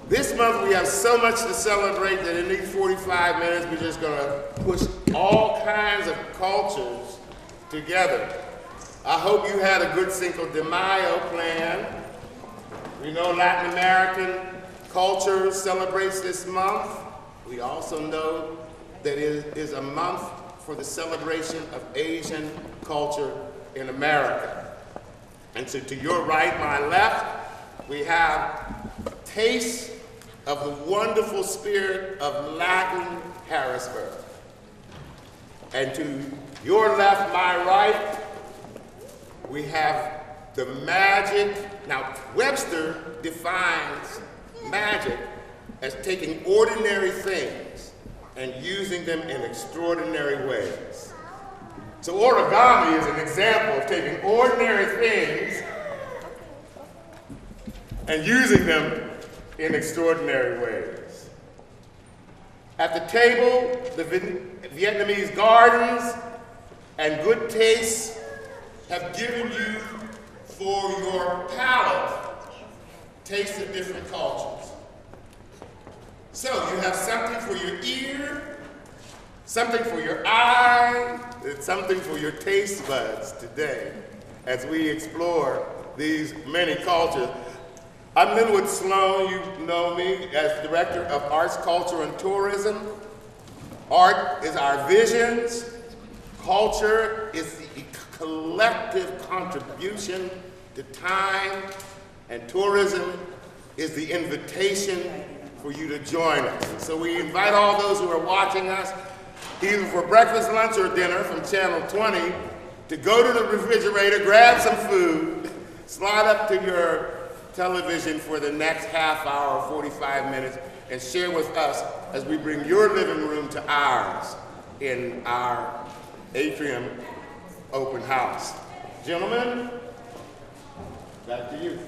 This month we have so much to celebrate that in these 45 minutes we're just going to push all kinds of cultures together. I hope you had a good Cinco de Mayo plan. We know Latin American culture celebrates this month. We also know that it is a month for the celebration of Asian culture in America. And so to your right, my left, we have Taste of the Wonderful Spirit of Latin Harrisburg. And to your left, my right, we have the magic. Now, Webster defines magic as taking ordinary things and using them in extraordinary ways. So origami is an example of taking ordinary things and using them in extraordinary ways. At the table, the Vietnamese gardens and good taste have given you for your palate taste of different cultures. So you have something for your ear, something for your eye, and something for your taste buds today as we explore these many cultures. I'm Linwood Sloan. You know me as Director of Arts, Culture, and Tourism. Art is our visions. Culture is the collective contribution to time. And tourism is the invitation for you to join us. So we invite all those who are watching us, either for breakfast, lunch, or dinner from Channel 20, to go to the refrigerator, grab some food, slide up to your television for the next half hour, 45 minutes, and share with us as we bring your living room to ours in our Atrium Open House. Gentlemen, back to you.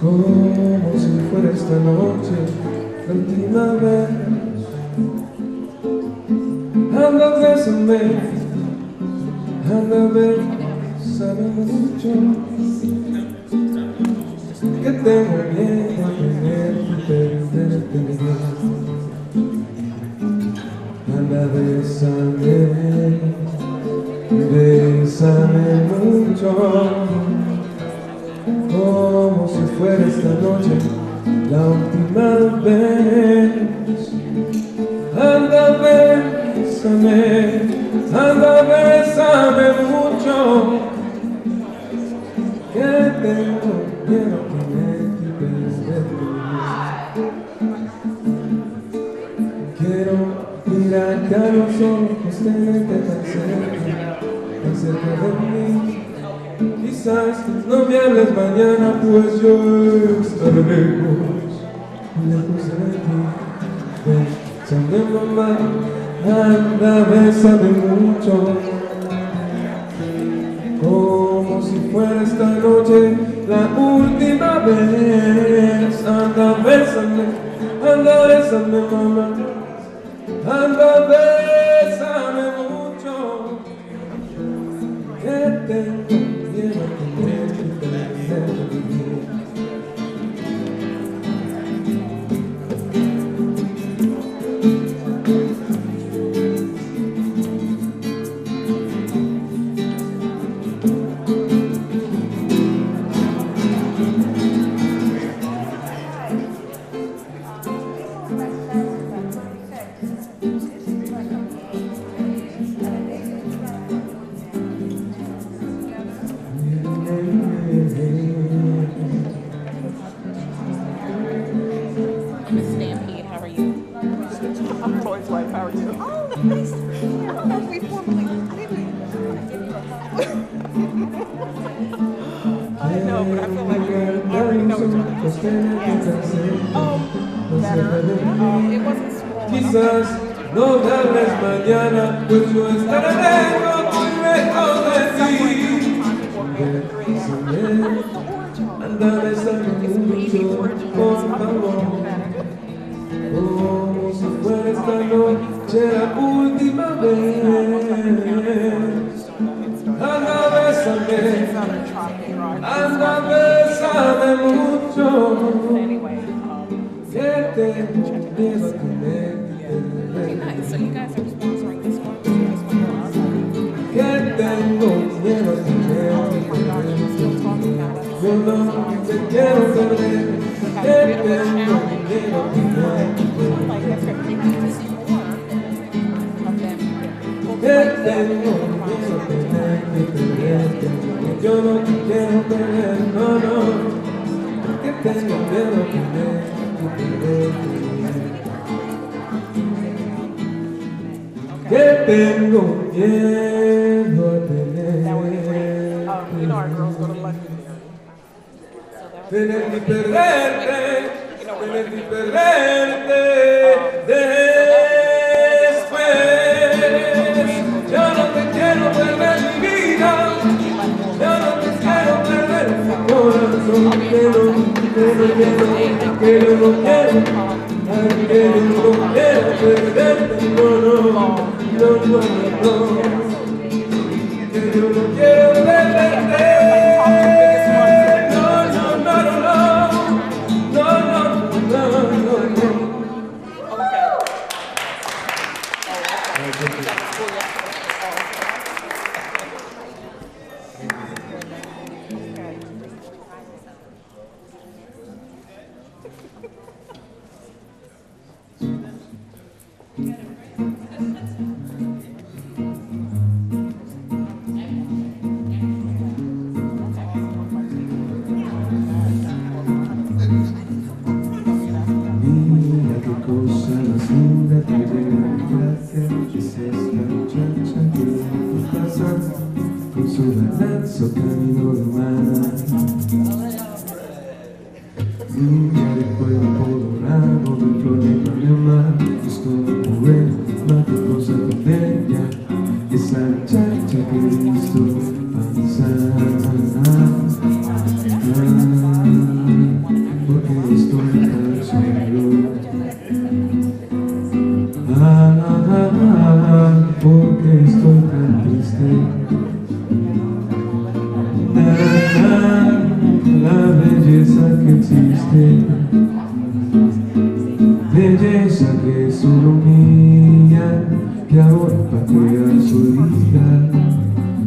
Como si fuera esta noche la última vez. Anda, bésame, mucho, que tengo miedo de perderte. Anda, bésame mucho, como si fuera esta noche la última vez. Anda, bésame mucho, que tengo miedo de perderte. Quiero mirarte a los ojos, tenerte tan cerca de mí. Quizás no me hables mañana, pues yo estaré lejos de ti. Bésame, mamá, anda, bésame mucho, como si fuera esta noche la última vez. Anda, bésame, mamá, anda, bésame mucho, que tengo miedo de perderte. Quizás no darles mañana, pues yo estaré lejos, muy lejos de ti. Anda, bésame mucho, por favor. Como si fuera esta noche la última vez. Anda, bésame mucho. Que tengo miedo a tener. So you guys are sponsoring this one? Que tengo miedo a tener. Yo no te quiero perder. Que tengo miedo a tener. Que tengo miedo a tener. Yo no te quiero perder, no, no. Que tengo miedo a tener. Que tengo miedo a tener. You know our girls go to Londonderry. Tener y perderte, tener y perderte después. Yo no te quiero perder mi vida, yo no te quiero perder mi corazón. Que yo no quiero, que yo no quiero perderte, no, no, no, no, no. Que yo no quiero perderte. Camino de mar, niña de cuello colorado, de flor de Ipanema, estoy poema, qué cosa tan bella, esa muchacha que he visto pasar. Porque estoy tan solo, porque estoy tan triste. La belleza que existe, belleza que es solo mía, que ahora patea solita.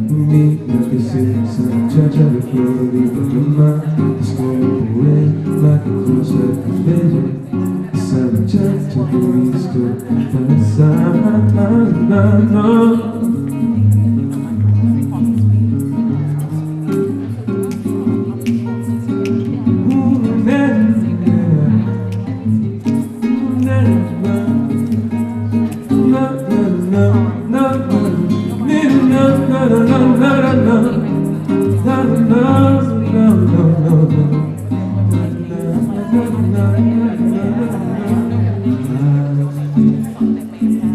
Mira que es esa muchacha de flor de Ipanema, es como un poema, que cosa tan bella, esa muchacha que he visto pasar.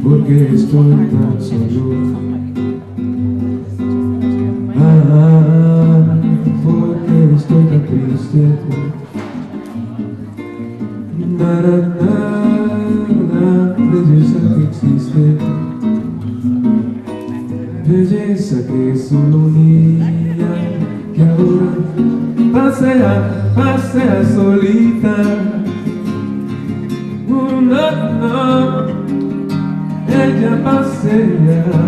Porque estoy tan solo, porque estoy tan triste. Belleza que existe, belleza que es solo mía, que ahora pasea solita. No, no. Ella pasea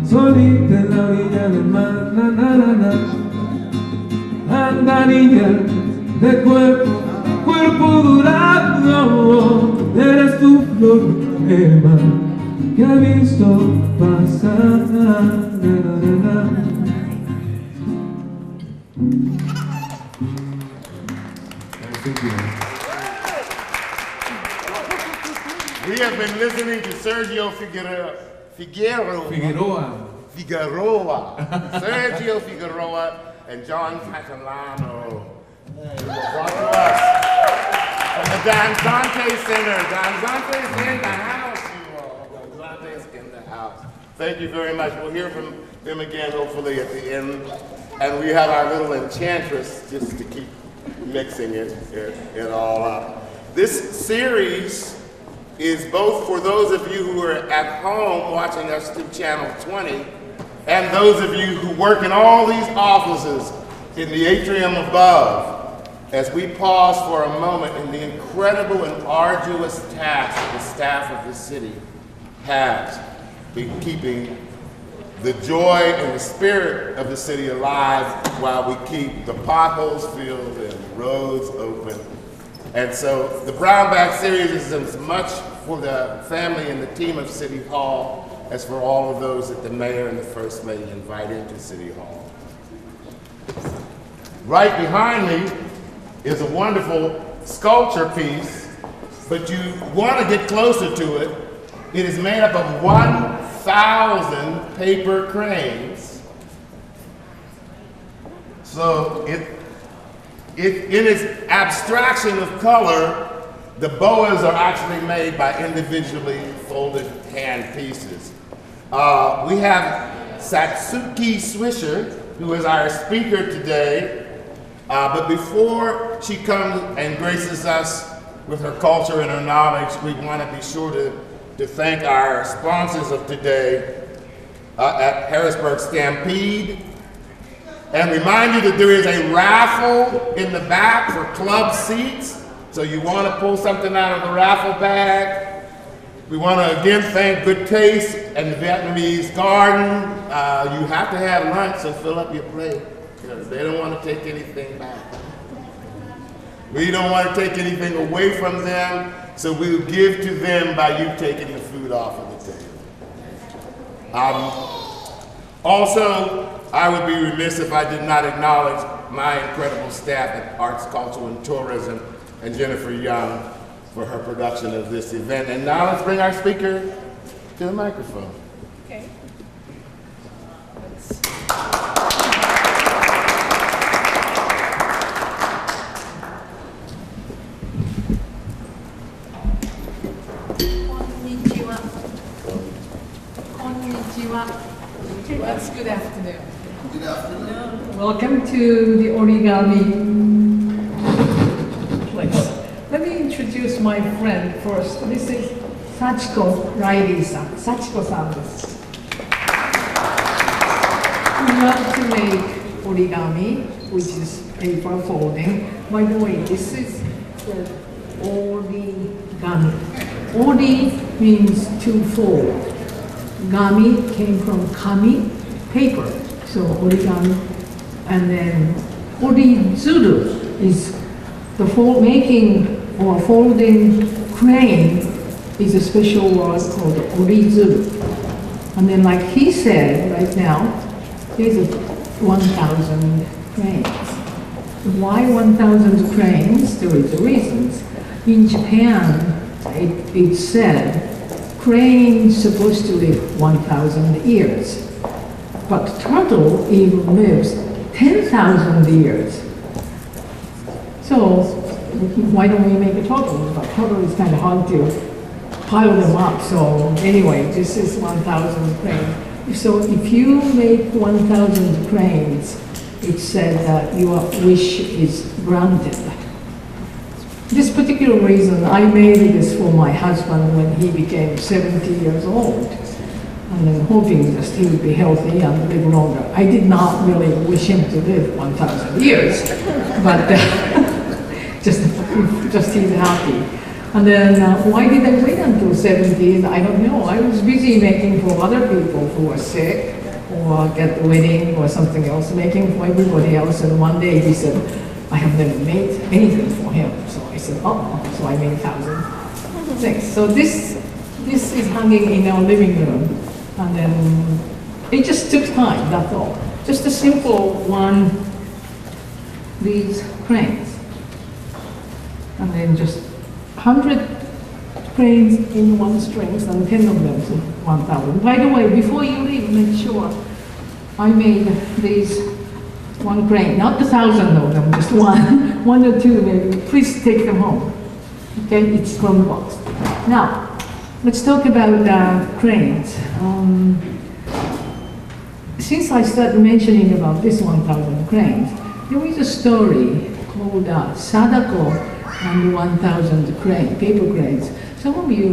solita en la orilla del mar, na, na, na, na. Anda niña de cuerpo dorado, eres tu flor poema que ha visto pasar, na, na, na, na. Thank you. We have been listening to Sergio Figueroa. Sergio Figueroa and John Catalano. Who were brought to us Danzante Center. Danzante's in the house, you all. Danzante's in the house. Thank you very much. We'll hear from them again, hopefully, at the end. And we have our little enchantress just to keep mixing it all up. This series is both for those of you who are at home watching us through Channel 20 and those of you who work in all these offices in the atrium above, as we pause for a moment in the incredible and arduous task the staff of the city has in keeping the joy and the spirit of the city alive while we keep the potholes filled and the roads open. And so the Brown Bag series is as much for the family and the team of City Hall as for all of those that the mayor and the first lady invite into City Hall. Right behind me is a wonderful sculpture piece, but you want to get closer to it. It is made up of 1,000 paper cranes. So in its abstraction of color, the boas are actually made by individually folded hand pieces. We have Satsuki Swisher, who is our speaker today. But before she comes and graces us with her culture and her knowledge, we want to be sure to thank our sponsors of today at Harrisburg Stampede, and remind you that there is a raffle in the back for club seats. So you want to pull something out of the raffle bag. We want to again thank Good Taste and the Vietnamese Garden. You have to have lunch, so fill up your plate, because they don't want to take anything back. We don't want to take anything away from them, so we'll give to them by you taking the food off of the table. Also, I would be remiss if I did not acknowledge my incredible staff at Arts, Culture, and Tourism, and Jennifer Young for her production of this event. And now let's bring our speaker to the microphone. Okay. That's good afternoon. Good afternoon. Welcome to the origami place. Let me introduce my friend first. This is Sachiko Riley-san. Sachiko-san desu. We love to make origami, which is paper folding. By the way, this is the origami. Ori means to fold. Gami came from kami, paper, so origami. And then orizuru is the making or folding crane is a special word called orizuru. And then like he said right now, there's 1,000 cranes. Why 1,000 cranes? There is a reason. In Japan, it said crane's supposed to live 1,000 years, but turtle even lives 10,000 years. So why don't we make a turtle? But turtle is kind of hard to pile them up. So anyway, this is 1,000 cranes. So if you make 1,000 cranes, it said that your wish is granted. This particular reason, I made this for my husband when he became 70 years old. And I'm hoping that he would be healthy and live longer. I did not really wish him to live 1,000 years, but just he's happy. And then why did I wait until 70? I don't know. I was busy making for other people who were sick or get the wedding or something else, making for everybody else. And one day he said, I have never made anything for him. So I said, oh, so I made 1,000 things. So this is hanging in our living room. And then it just took time, that's all. Just a simple one, these cranes. And then just 100 cranes in one string, and 10 of them to 1,000. By the way, before you leave, make sure I made these one crane, not 1,000 of them, just one or two maybe. Please take them home. Okay, it's from the box. Now, let's talk about cranes. Since I started mentioning about this 1,000 cranes, there is a story called Sadako and 1,000 paper cranes. Some of you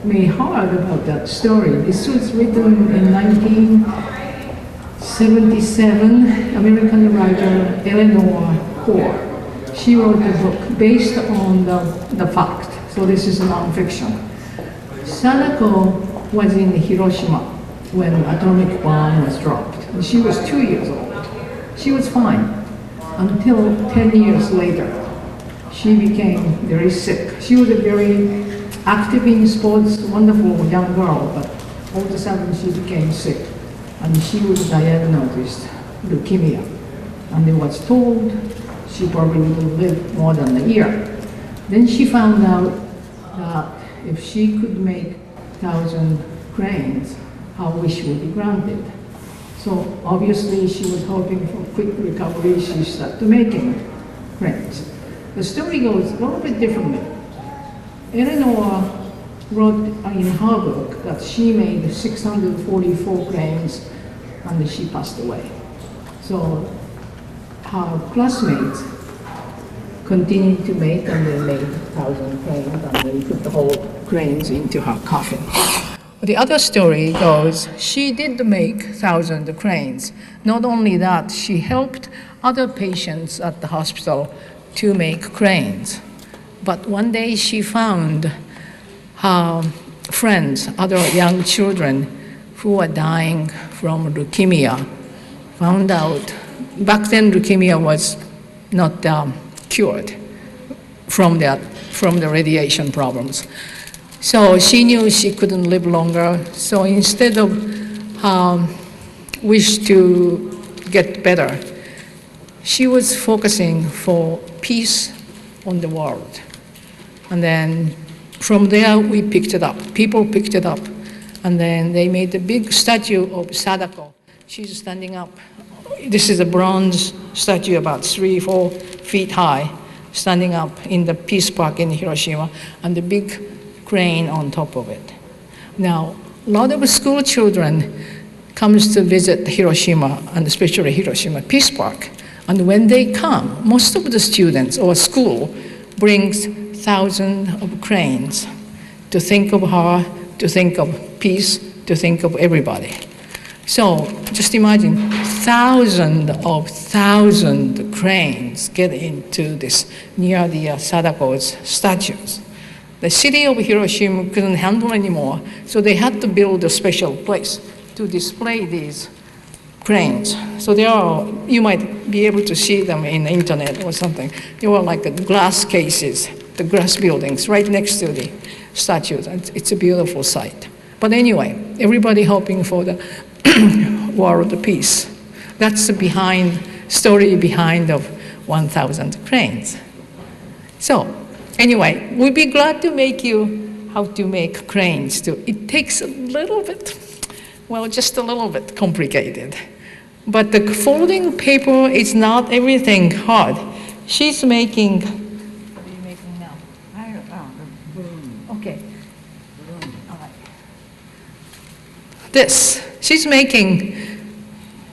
may heard about that story. This was written in 1977, American writer Eleanor Hoare. She wrote a book based on the fact, so this is non-fiction. Sadako was in Hiroshima when atomic bomb was dropped, and she was 2 years old. She was fine until 10 years later. She became very sick. She was a very active in sports, wonderful young girl, but all of a sudden she became sick, and she was diagnosed leukemia, and it was told she probably wouldn't live more than a year. Then she found out that if she could make 1,000 cranes, her wish would be granted. So obviously she was hoping for quick recovery. She started making cranes. The story goes a little bit differently. Eleanor wrote in her book that she made 644 cranes and she passed away. So her classmates continued to make, and they made 1,000 cranes, and they put the whole cranes into her coffin. The other story goes, she did make 1,000 cranes. Not only that, she helped other patients at the hospital to make cranes. But one day she found her friends, other young children who were dying from leukemia, found out. Back then, leukemia was not cured from the radiation problems. So she knew she couldn't live longer. So instead of wish to get better, she was focusing for peace on the world. And then from there, we picked it up. People picked it up. And then they made a big statue of Sadako. She's standing up. This is a bronze statue about 3-4 feet high, standing up in the Peace Park in Hiroshima, and the big crane on top of it. Now, a lot of school children comes to visit Hiroshima, and especially Hiroshima Peace Park. And when they come, most of the students or school brings thousands of cranes to think of her, to think of peace, to think of everybody. So just imagine thousands cranes get into this near the Sadako's statues. The city of Hiroshima couldn't handle anymore, so they had to build a special place to display these cranes. So they are, you might be able to see them in the internet or something. They were like glass cases, the glass buildings right next to the statues. It's a beautiful sight. But anyway, everybody hoping for the world peace. That's the story behind of 1,000 cranes. So anyway, we'd be glad to make you how to make cranes too. It takes a little bit, well, just a little bit complicated. But the folding paper is not everything hard. She's making, what are you making now? I don't know, the balloon. Okay. Balloon, all right. This, she's making,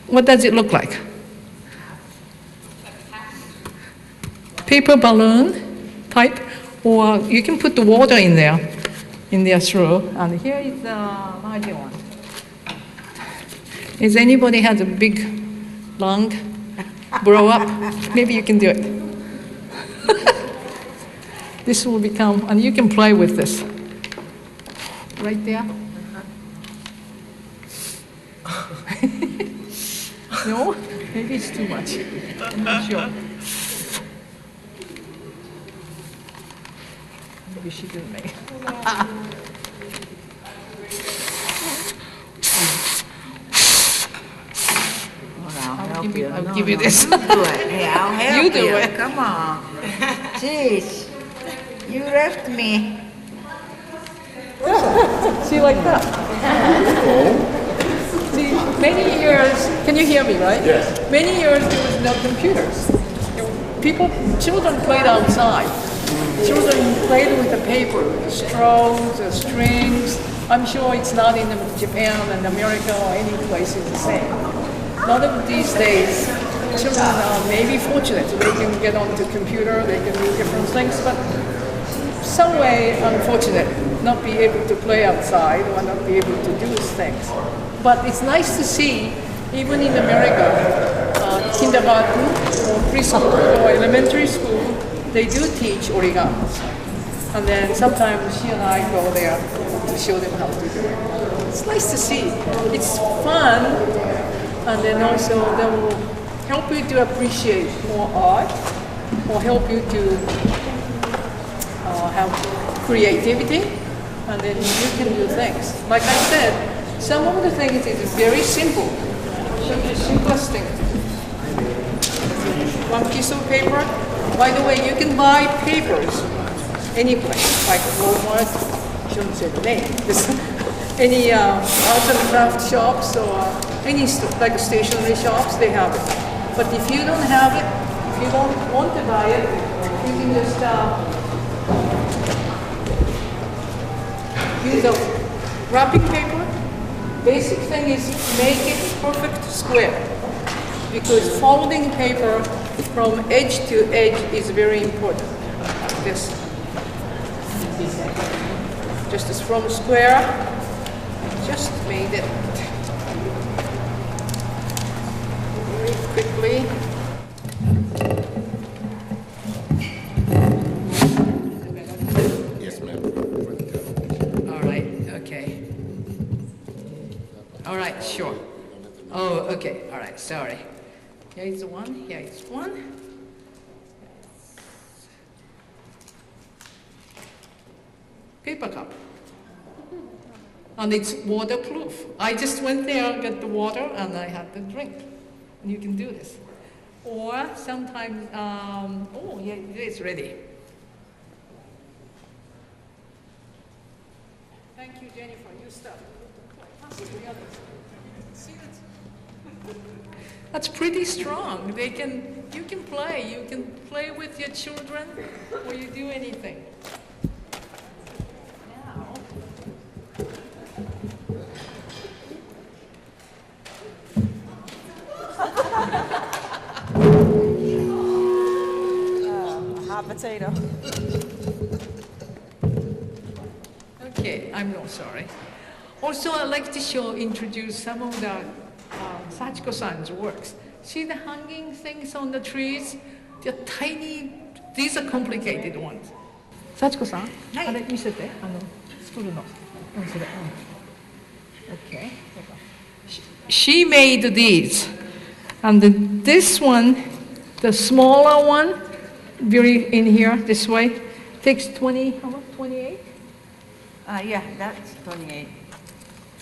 what does it look like? Paper balloon type, or you can put the water in there through. And here is the larger one. Is anybody has a big lung, blow up? Maybe you can do it. This will become, and you can play with this. Right there. No? Maybe it's too much. I'm not sure. Maybe she didn't make it. I'll give you this. Do it. Hey, I'll help You do it. Come on. Jeez. You left me. See, like that. See, many years, can you hear me, right? Yes. Many years there was no computers. Children played outside. Children played with the paper, the straws, the strings. I'm sure it's not in Japan and America or any place is the same. A lot of these days, children are maybe fortunate. They can get onto computer, they can do different things, but some way unfortunate not be able to play outside or not be able to do things. But it's nice to see, even in America, kindergarten or preschool or elementary school, they do teach origami. And then sometimes she and I go there to show them how to do it. It's nice to see. It's fun, and then also that will help you to appreciate more art, or help you to have creativity, and then you can do things. Like I said, some of the things is very simple. The simplest thing. One piece of paper. By the way, you can buy papers any place, like Walmart, I shouldn't say the name, any arts and craft shops or any like stationery shops, they have it. But if you don't have it, if you don't want to buy it, you can just use a wrapping paper. Basic thing is make it perfect square, because folding paper from edge to edge is very important. Like this. Just as from square, just made it very quickly. Yes, ma'am. All right, okay. All right, sure. Oh, okay, all right, sorry. Here is one, here is one. Paper cup. And it's waterproof. I just went there, got the water, and I had the drink. And you can do this. Or sometimes, oh, yeah, it's ready. Thank you, Jennifer. You start. Pass it to the others. See that? That's pretty strong. You can play. You can play with your children, or you do anything. Now, Hot potato. okay, I'm not sorry. Also, I'd like to introduce some of the Sachiko-san's works. See the hanging things on the trees? They're tiny, these are complicated ones. Sachiko-san, あれ見せて、作るの。それ。Okay. She made these. And this one, the smaller one, very in here, this way, takes 28? Yeah, that's 28.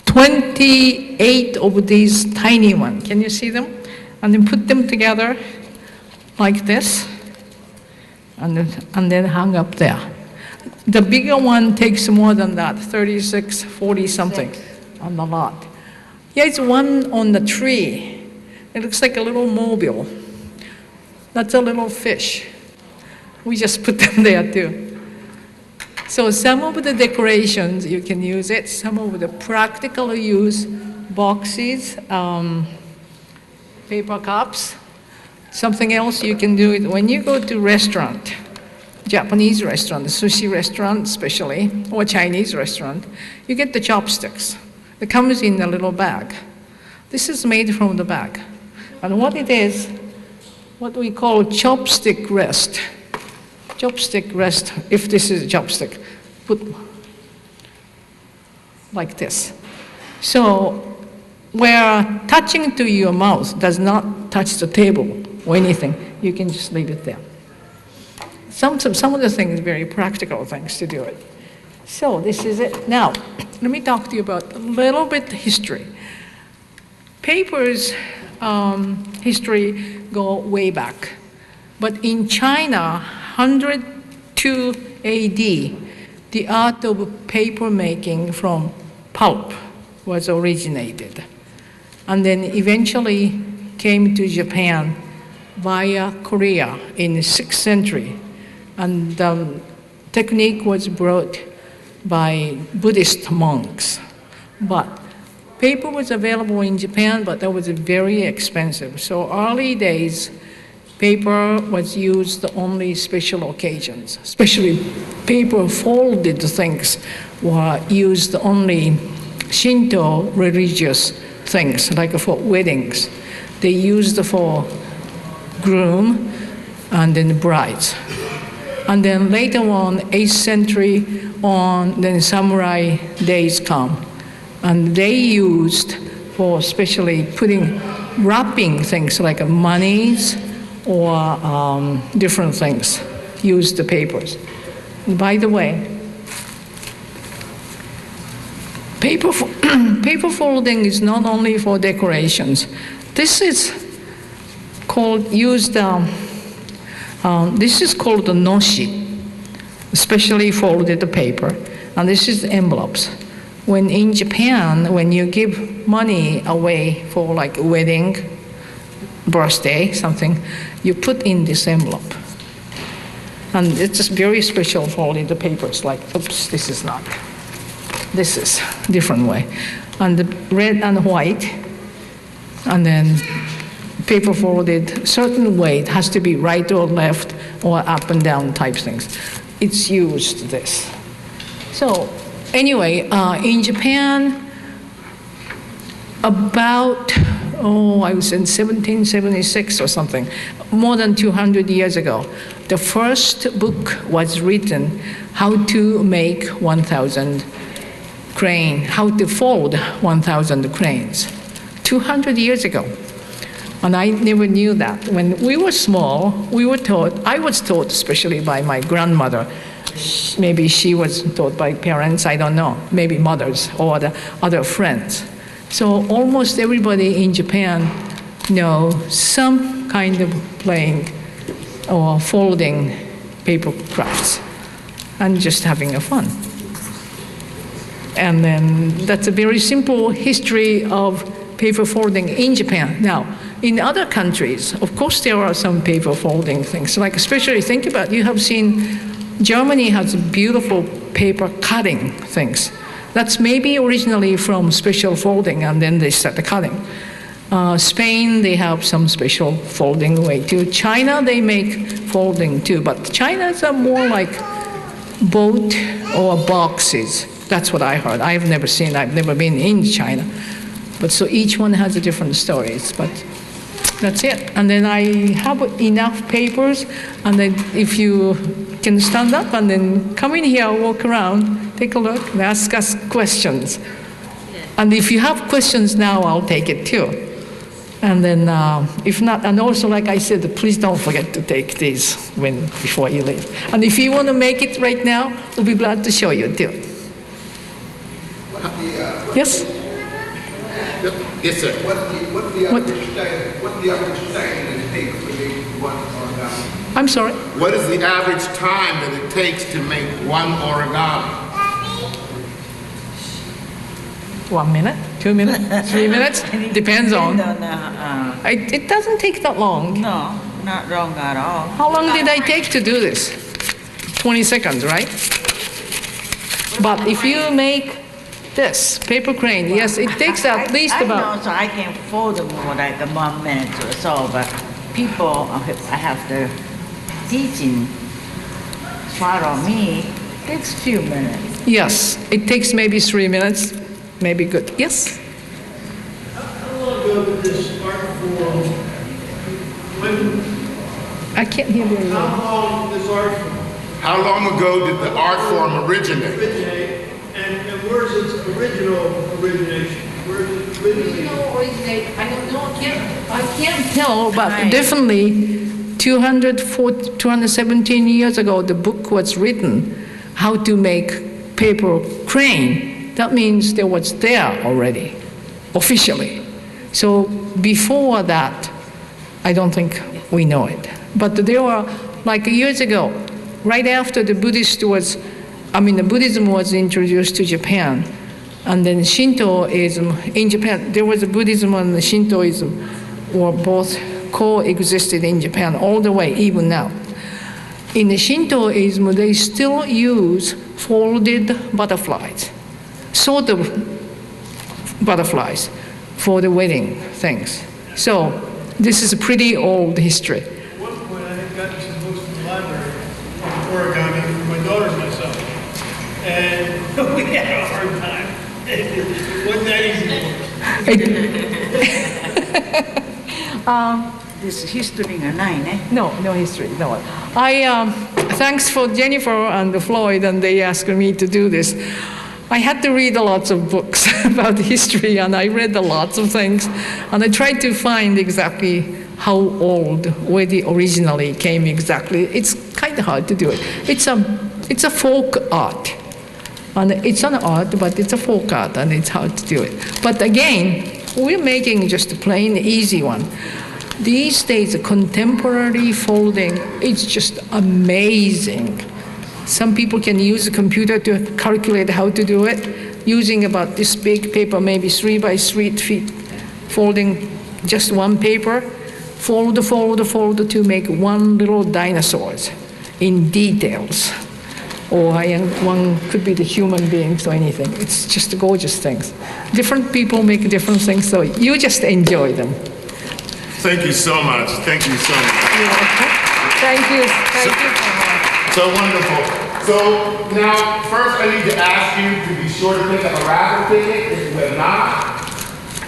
28 of these tiny ones. Can you see them? And then put them together like this, and then hang up there. The bigger one takes more than that, 36, 40 something, on the lot. Yeah, it's one on the tree. It looks like a little mobile. That's a little fish. We just put them there too. So some of the decorations, you can use it. Some of the practical use, boxes, paper cups. Something else you can do it when you go to restaurant, Japanese restaurant, sushi restaurant especially, or Chinese restaurant, you get the chopsticks. It comes in a little bag. This is made from the bag. And what it is, what we call chopstick rest. Chopstick rest, if this is a chopstick, put like this. So where touching to your mouth does not touch the table or anything, you can just leave it there. Some of the things, very practical things to do it. So this is it. Now, let me talk to you about a little bit history. Papers history go way back. But in China, 102 AD, the art of paper making from pulp was originated. And then eventually came to Japan via Korea in the 6th century. And technique was brought by Buddhist monks. But paper was available in Japan, but that was very expensive. So early days, paper was used only special occasions, especially paper folded things were used only Shinto religious things, like for weddings. They used for groom and then brides. And then later on, 8th century on, then samurai days come. And they used for especially wrapping things like monies or different things, used the papers. By the way, paper folding is not only for decorations. This is called this is called the noshi, especially folded paper, and this is envelopes. When in Japan, when you give money away for like a wedding, birthday, something, you put in this envelope. And it's just very special folded papers, like, oops, this is not. This is different way. And the red and white, and then paper folded certain way. It has to be right or left or up and down type things. It's used this. So anyway, in Japan, about, I was in 1776 or something, more than 200 years ago, the first book was written, how to make 1,000 crane, how to fold 1,000 cranes, 200 years ago. And I never knew that. When we were small, we were taught, I was taught especially by my grandmother. Maybe she was taught by parents, I don't know, maybe mothers or the other friends. So almost everybody in Japan know some kind of playing or folding paper crafts and just having a fun. And then that's a very simple history of paper folding in Japan. Now, in other countries, of course, there are some paper folding things. Like especially think about, you have seen Germany has beautiful paper cutting things. That's maybe originally from special folding, and then they start cutting. Spain, they have some special folding way too. China, they make folding too, but China's are more like boat or boxes. That's what I heard. I've never seen, I've never been in China. But so each one has a different stories, but that's it. And then I have enough papers, and then if you can stand up and then come in here, walk around, take a look, and ask us questions. And if you have questions now, I'll take it too. And then if not, and also like I said, please don't forget to take these before you leave. And if you want to make it right now, we'll be glad to show you too. Yes? Yes, sir. What's the average time it takes to make one origami? I'm sorry? What is the average time that it takes to make one origami? 1 minute, 2 minutes, 3 minutes, depends on. It doesn't take that long. No, not long at all. How long did I take to do this? 20 seconds, right? But if you make this paper crane, yes, it takes at least I about. know, so I can fold them for like 1 minute or so, but people, I have to teaching follow me, takes a few minutes. Yes, it takes maybe 3 minutes, maybe good. Yes? How long ago did this art form, I can't hear very well. how long did this art form How long ago did the art form originate? originate, and where's its origination? Where's it originated? I don't know, I can't tell, but definitely 217 years ago, the book was written, how to make paper crane. That means there was there already, officially. So before that, I don't think we know it. But there were, like years ago, right after the Buddhism was introduced to Japan, and then Shintoism in Japan, there was a Buddhism and Shintoism were both coexisted in Japan all the way, even now. in the Shintoism, they still use folded butterflies, sort of butterflies for the wedding things. So this is a pretty old history. At one point, I had gotten some books from the library in origami for my daughter and myself. And we had a hard time. It wasn't that easy. This history nga nine, eh? No history, no. Thanks for Jennifer and Floyd, and they asked me to do this. I had to read a lot of books about history, and I read a lot of things, and I tried to find exactly how old, where they originally came exactly. It's kind of hard to do it. It's a folk art, and it's an art, but it's a folk art, and it's hard to do it. But again, we're making just a plain, easy one. These days, contemporary folding, it's just amazing. Some people can use a computer to calculate how to do it, using about this big paper, maybe 3 by 3 feet, folding just one paper, fold to make one little dinosaurs in details. Or one could be the human beings or anything. It's just gorgeous things. Different people make different things, so you just enjoy them. Thank you so much. Thank you so much. Thank you. Thank you. So wonderful. So now, first I need to ask you to be sure to pick up a raffle ticket if you have not,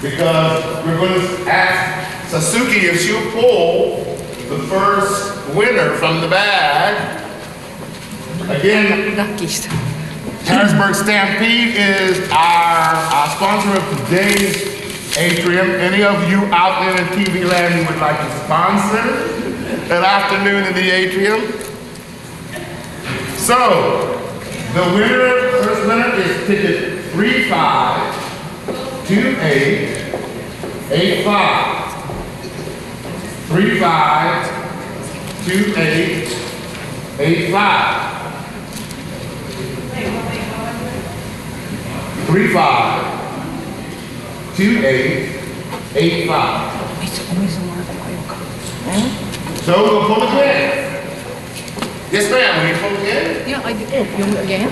because we're going to ask Sasuke if she'll pull the first winner from the bag. Again, Harrisburg Stampede is our sponsor of today's Atrium. Any of you out there in TV land who would like to sponsor an afternoon in the Atrium? So, the first winner is ticket 352885. 352885. 352885. So we'll pull again. Yes, ma'am. Will you pull again? Yeah, I do. Oh, you again?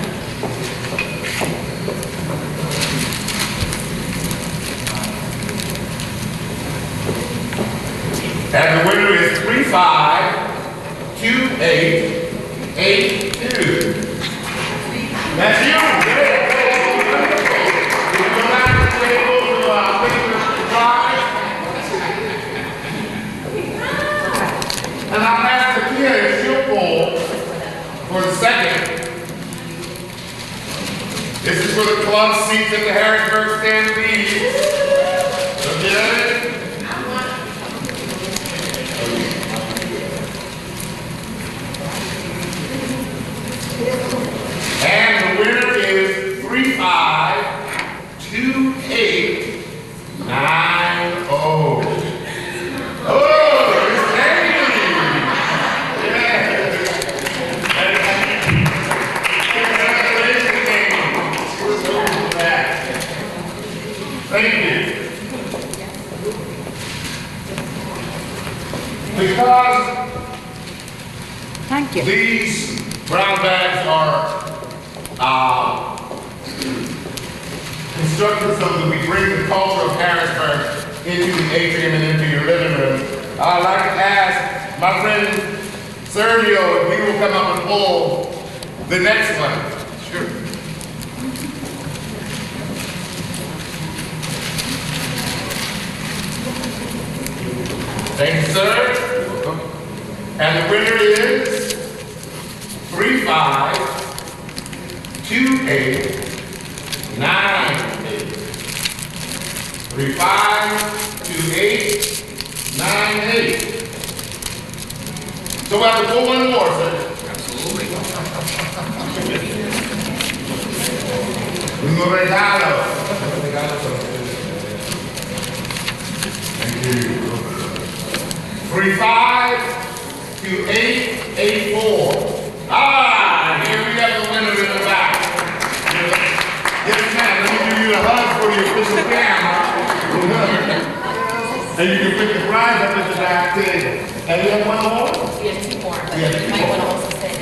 And the winner is 352882. That's you. And I'll ask the kid if she'll pull for the second. This is for the club seats at the Harrisburg Stampede. So get it? And the winner is 352890. Oh, it's Amy. Thank you. Because Thank you. these brown bags are constructed so that we bring the culture of Harrisburg into the atrium and into your living room. I'd like to ask my friend Sergio if he will come up and pull the next one. Sure. Thank you, sir. And the winner is 352898. 352898. So we'll have to pull one more, sir. Absolutely. Un regalo. Thank you. 352884. Ah, here we have the winner in the back. Yes, ma'am. Let me give you a hug for your official camera. And you can pick the prize up at the back table. And you have one more? We have 2 more, but Yeah, you 2 might more. want to also say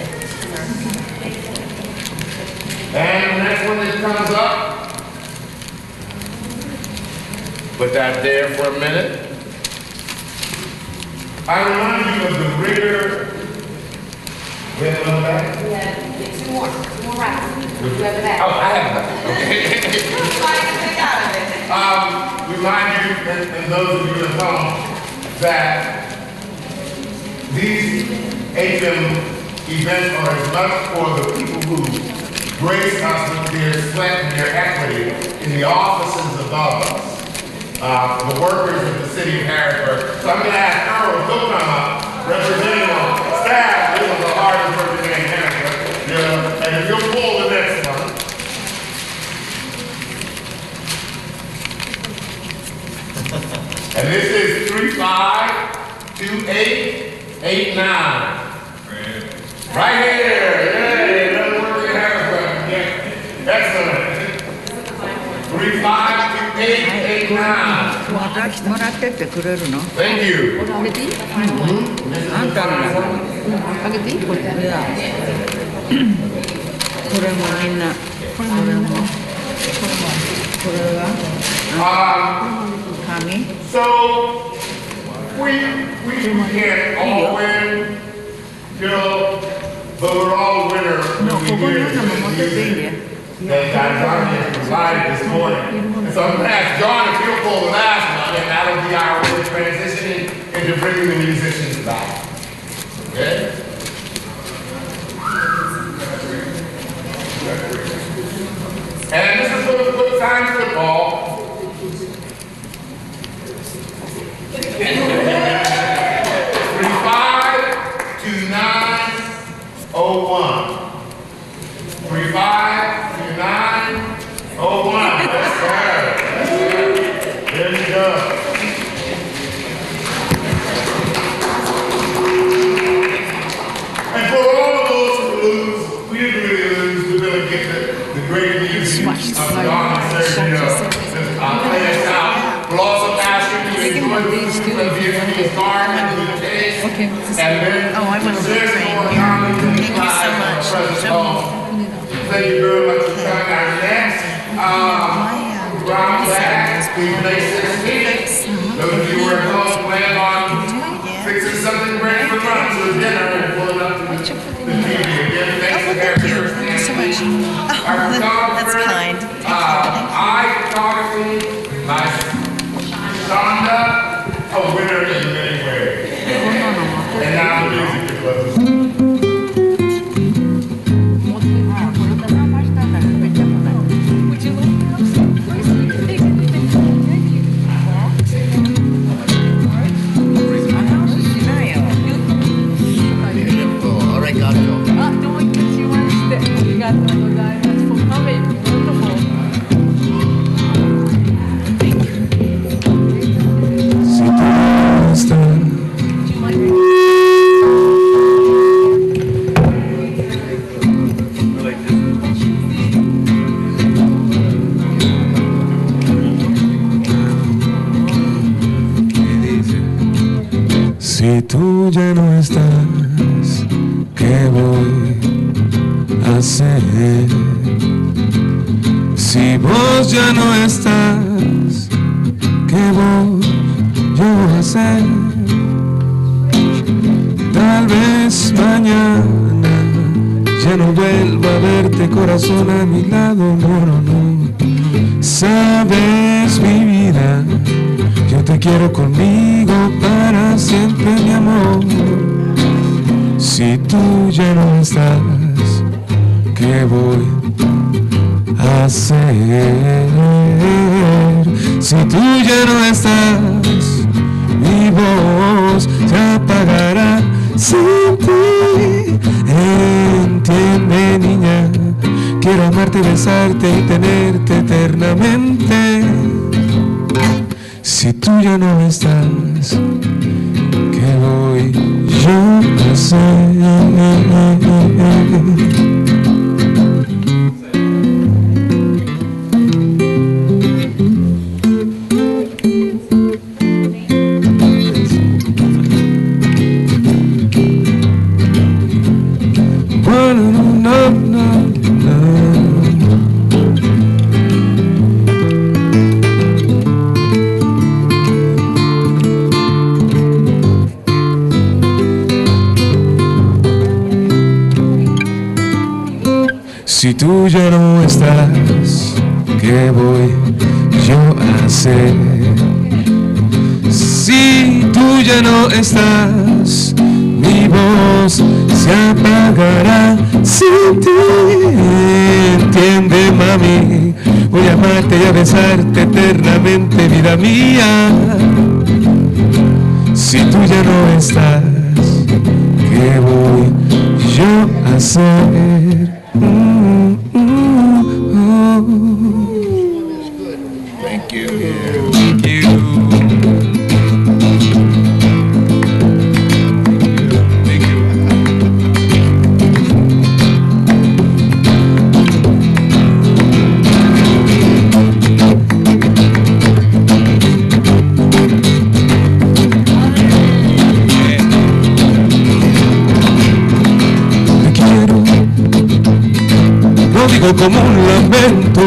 And the next one that comes up, put that there for a minute. I remind you of the rigor. We have one back? Two more rounds. You have that. Oh, I have that. Okay. Remind you, and those of you at home, that these AFM events are as much for the people who grace us with their sweat and their equity in the offices above us, the workers of the city of Harrisburg. So I'm going to ask Earl to come up, representing the staff. This is the hardest working man in Harrisburg. Yeah. And if you'll pull the next one. And this is 352889. Right here. Yay. Another work in Harrisburg. Yeah. Excellent. 352889. もらってってくれるの？ Thank you. あんたのあげていい？これ。いや。これもみんな。これも。これは？紙？ So we can't all win, you know, but we're all winners. No, when we hear the music that John has provided this morning. And so I'm going to ask John if he'll pull the last one, and that'll be our way of transitioning into bringing the musicians back. Okay? And this is for the good time football. 352901. That's right. There you go. And for all of those who lose, we didn't really lose. We really get the great music of John Sergio. Play us out. We'll also ask you to enjoy these two of Vietnamese garment with the taste. Okay. And then, oh, I want to there's train more here. time to Thank you so much. Thank you very much for coming. Our next round back, we play 16. Those of you who are at home plan on fixing something great for lunch or dinner and pulling up to the TV. Again, thanks to Harrisburg. Thank you so much. Our photographer, That's kind. eye photography, my Shonda, a winner in many ways. And now the music to close. Si tú ya no estás, ¿qué voy a hacer? Si vos ya no estás, ¿qué voy yo a hacer? Tal vez mañana ya no vuelva a verte, corazón a mi lado, no. Sabes, mi vida, yo te quiero conmigo para siempre, mi amor. Si tú ya no estás, ¿qué voy a hacer? Si tú ya no estás, mi voz se apagará sin ti. Entiende, niña, quiero amarte, besarte y tenerte eternamente. Si tú ya no estás, ¿qué voy yo a hacer? No. tú ya no estás, ¿qué voy yo a hacer? Si tú ya no estás, mi voz se apagará sin ti. Entiende, mami, voy a amarte y a besarte eternamente, vida mía. Si tú ya no estás, ¿qué voy yo a hacer? Thank you. Thank you. Como un lamento,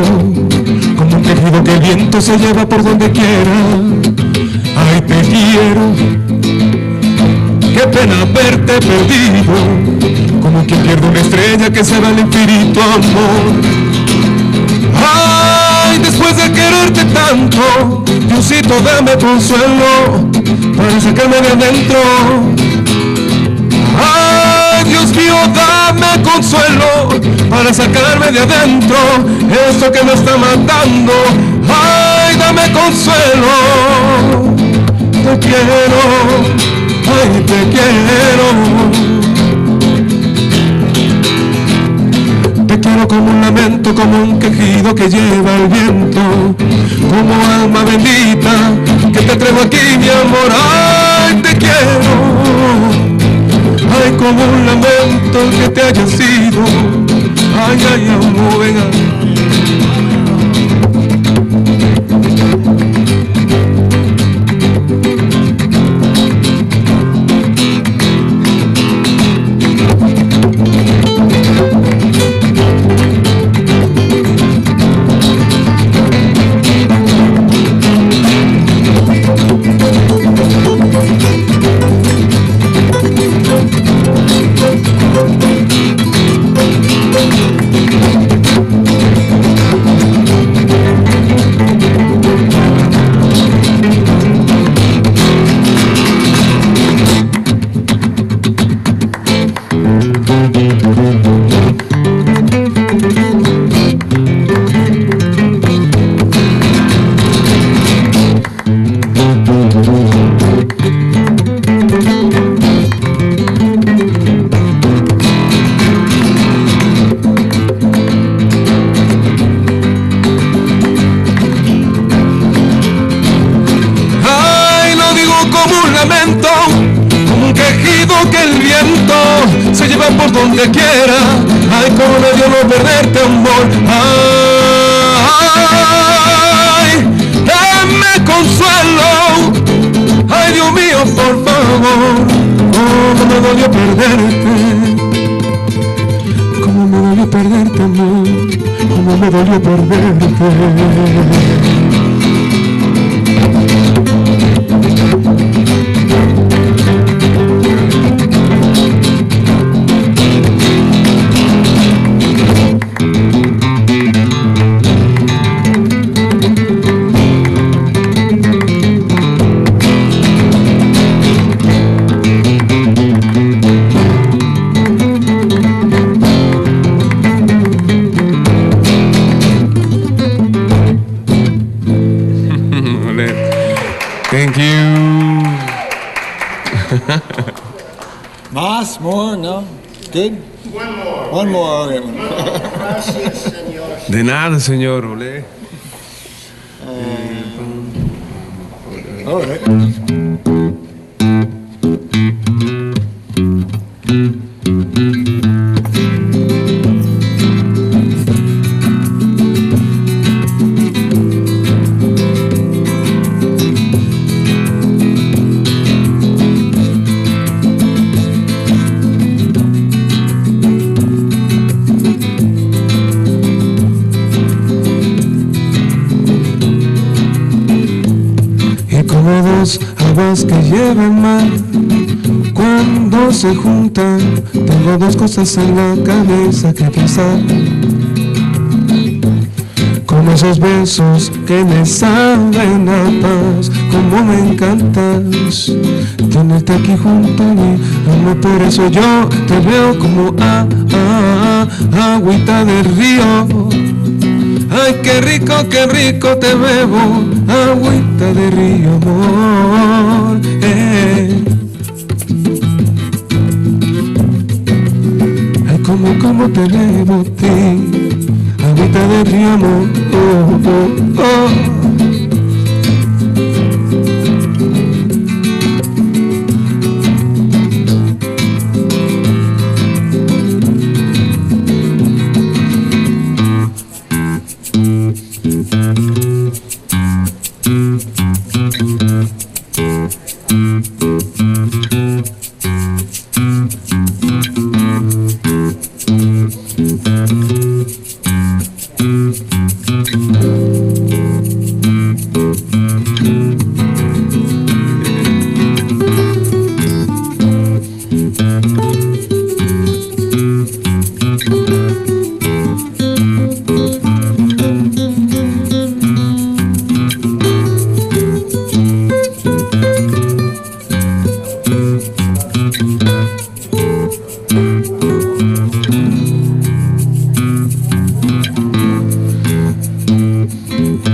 como un quejido que el viento se lleva por donde quiera. Ay, te quiero, qué pena verte perdido, como quien pierde una estrella que se va al infinito, amor. Ay, después de quererte tanto, Diosito, dame consuelo para sacarme de adentro. Ay, Dios mío, dame consuelo para sacarme de adentro esto que me está matando. Ay, dame consuelo. Te quiero, ay, te quiero. Te quiero como un lamento, como un quejido que lleva el viento, como alma bendita que te traigo aquí, mi amor. Ay, te quiero. Ay, como un lamento que te haya sido. Ay, ay, amor, venga. Donde quiera, ay, cómo me dio no perderte, amor. Ay, dame consuelo. Ay, Dios mío, por favor. Cómo me dolió perderte. Cómo me dolió perderte, amor. Cómo me dolió perderte. Thank you. Más? More? No? Good? One more. One more. Okay. Gracias, señor. De nada, señor, olé. All right. Aguas que llevan mar, cuando se juntan, tengo dos cosas en la cabeza que pensar. esos besos que me saben a paz. Como me encantas tenerte aquí junto a mí, amor, por eso yo te veo como agüita del río. Ay, qué rico te bebo, agüita de río, amor. Ay, como te bebo a ti, agüita de río, amor. Oh, oh, oh.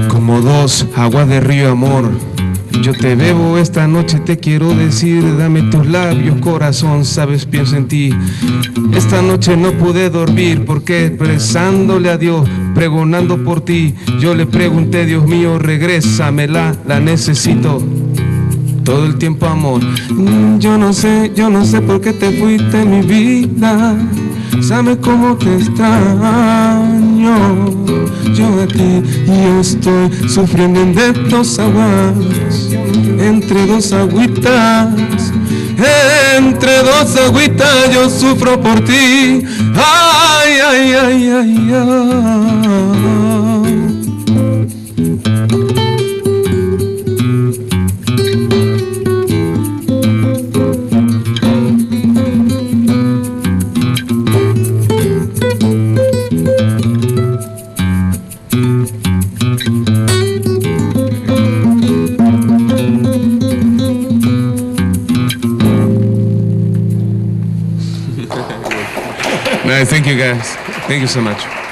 Como dos aguas de río, amor, yo te bebo esta noche, te quiero decir, dame tus labios, corazón, sabes, pienso en ti. Esta noche no pude dormir porque expresándole a Dios, pregonando por ti, yo le pregunté, Dios mío, regrésamela, la necesito todo el tiempo, amor. Yo no sé por qué te fuiste, mi vida, sabes cómo te extraño yo a ti, y yo estoy sufriendo en estos aguas, entre dos agüitas, yo sufro por ti. Ay, ay, ay, ay, ay. Nice, thank you guys. Thank you so much.